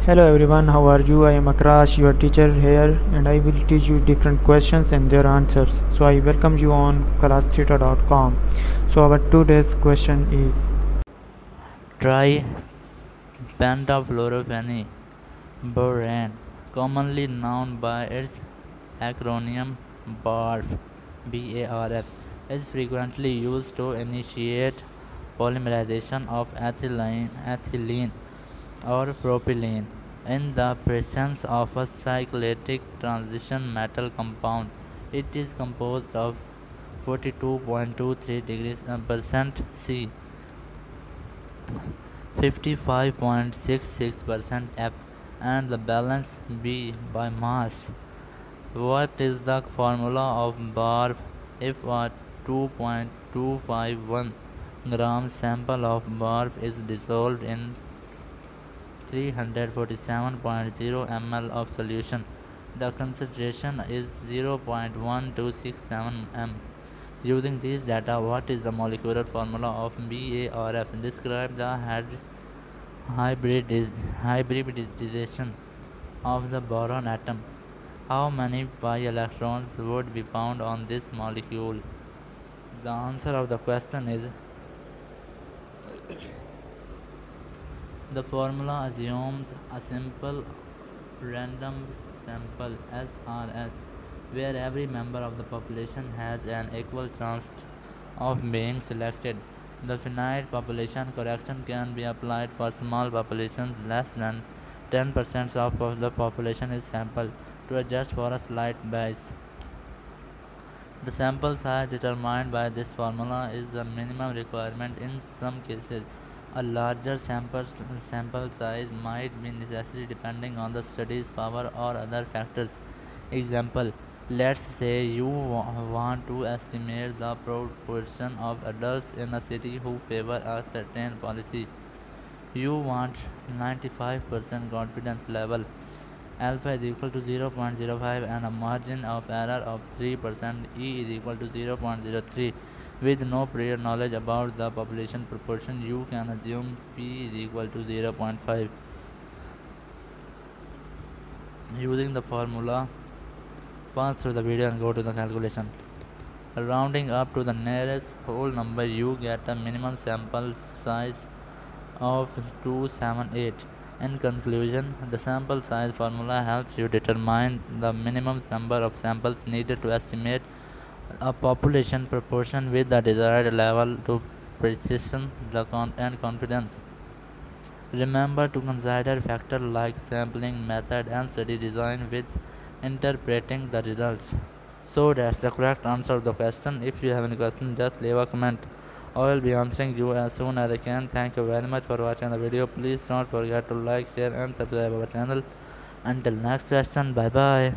Hello everyone, how are you? I am Akrash, your teacher here, and I will teach you different questions and their answers. So I welcome you on classtheta.com. So our today's question is Try pentafluoropheniboran, commonly known by its acronym BARF, BARF, is frequently used to initiate polymerization of ethylene or propylene in the presence of a cyclic transition metal compound. It is composed of 42.23 degrees percent C, 55.66% F, and the balance B by mass. What is the formula of BARF if a 2.251 gram sample of BARF is dissolved in 347.0 ml of solution? The concentration is 0.1267 m. Using these data, what is the molecular formula of BARF? Describe the hybridization of the boron atom. How many pi electrons would be found on this molecule? The answer of the question is the formula assumes a simple random sample SRS where every member of the population has an equal chance of being selected. The finite population correction can be applied for small populations less than 10% of the population is sampled to adjust for a slight bias. The sample size determined by this formula is the minimum requirement. In some cases, a larger sample size might be necessary depending on the study's power or other factors. Example: let's say you want to estimate the proportion of adults in a city who favor a certain policy. You want 95% confidence level. Alpha is equal to 0.05 and a margin of error of 3%. E is equal to 0.03. With no prior knowledge about the population proportion, you can assume P is equal to 0.5. Using the formula, pass through the video and go to the calculation. Rounding up to the nearest whole number, you get a minimum sample size of 278. In conclusion, the sample size formula helps you determine the minimum number of samples needed to estimate a population proportion with the desired level to precision and confidence. Remember to consider factors like sampling method and study design with interpreting the results. So that's the correct answer of the question. If you have any question, just leave a comment. I will be answering you as soon as I can. Thank you very much for watching the video. Please don't forget to like, share and subscribe our channel. Until next question, bye bye.